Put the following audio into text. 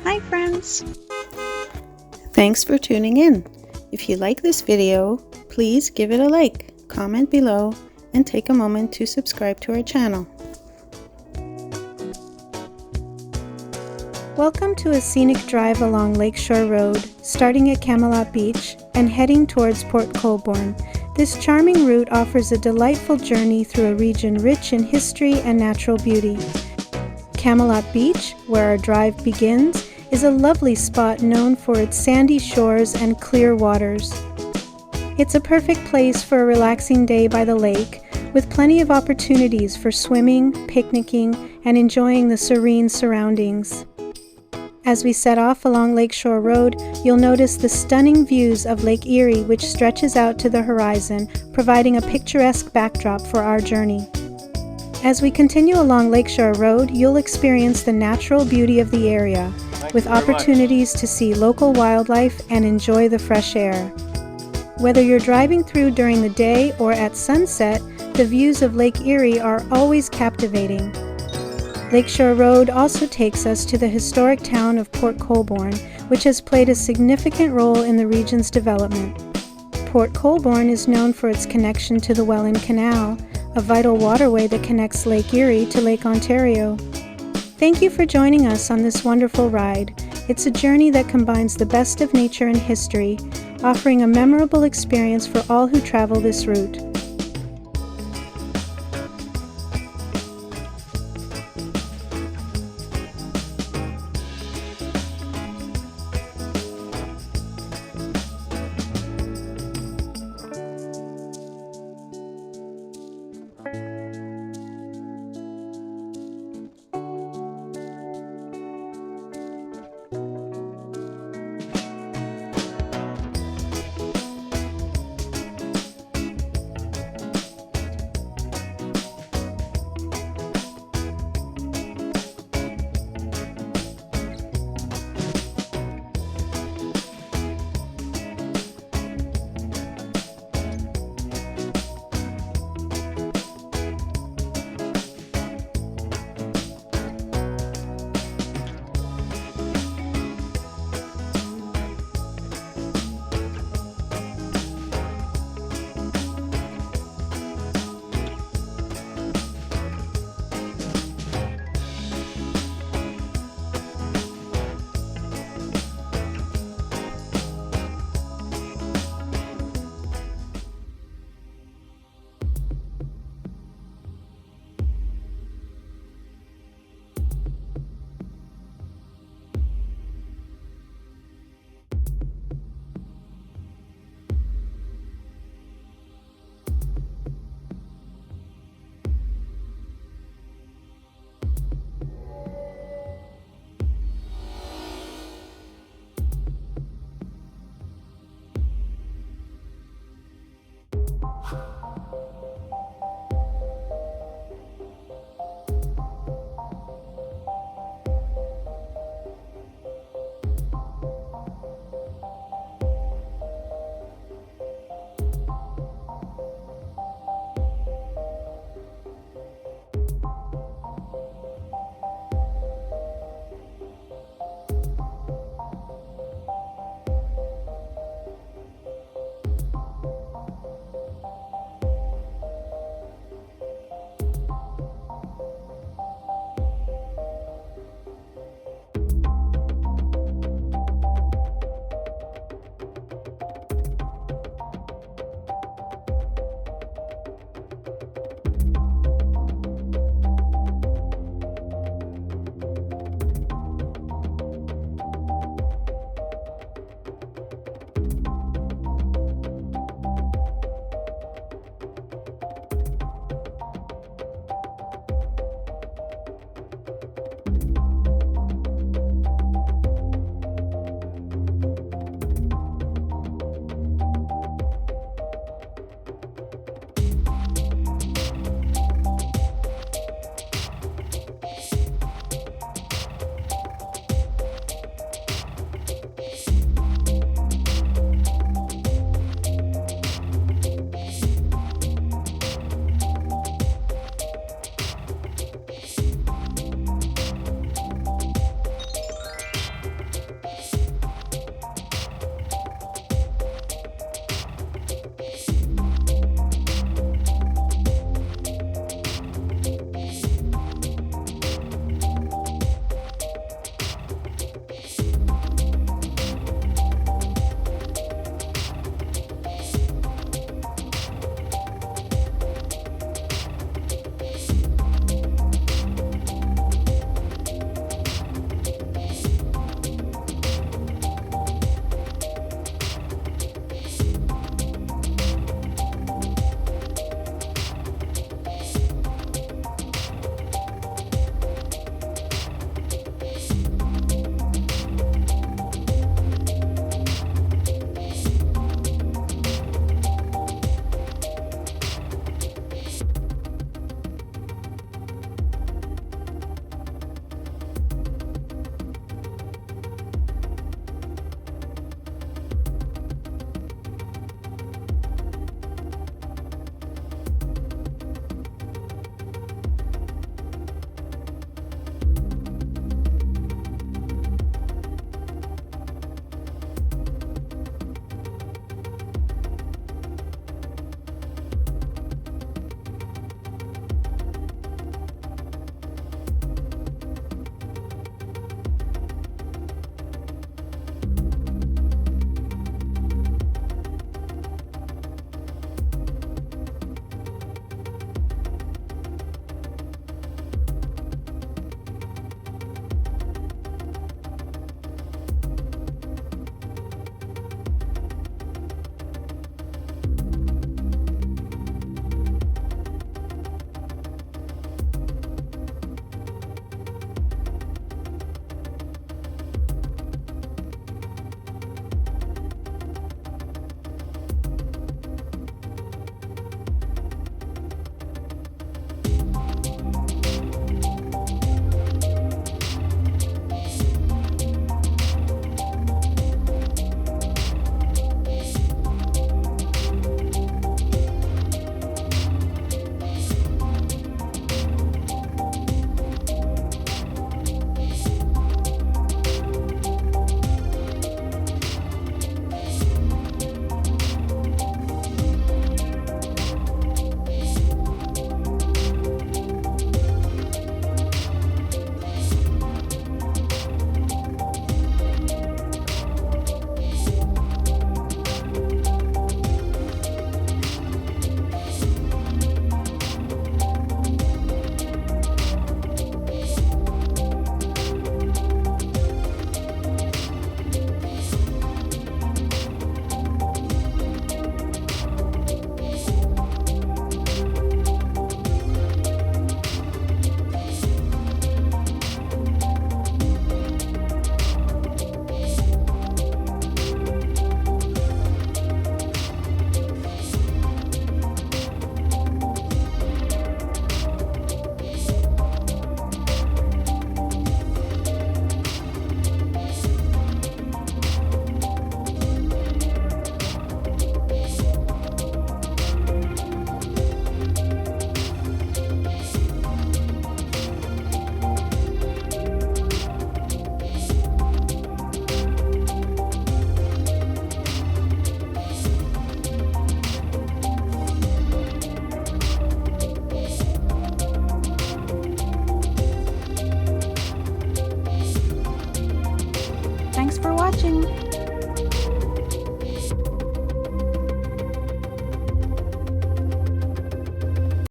Hi friends! Thanks for tuning in. If you like this video, please give it a like, comment below, and take a moment to subscribe to our channel. Welcome to a scenic drive along Lakeshore Road, starting at Camelot Beach and heading towards Port Colborne. This charming route offers a delightful journey through a region rich in history and natural beauty. Camelot Beach, where our drive begins, is a lovely spot known for its sandy shores and clear waters. It's a perfect place for a relaxing day by the lake, with plenty of opportunities for swimming, picnicking, and enjoying the serene surroundings. As we set off along Lakeshore Road, you'll notice the stunning views of Lake Erie, which stretches out to the horizon, providing a picturesque backdrop for our journey. As we continue along Lakeshore Road, you'll experience the natural beauty of the area, with opportunities to see local wildlife and enjoy the fresh air. Whether you're driving through during the day or at sunset, the views of Lake Erie are always captivating. Lakeshore Road also takes us to the historic town of Port Colborne, which has played a significant role in the region's development. Port Colborne is known for its connection to the Welland Canal, a vital waterway that connects Lake Erie to Lake Ontario. Thank you for joining us on this wonderful ride. It's a journey that combines the best of nature and history, offering a memorable experience for all who travel this route.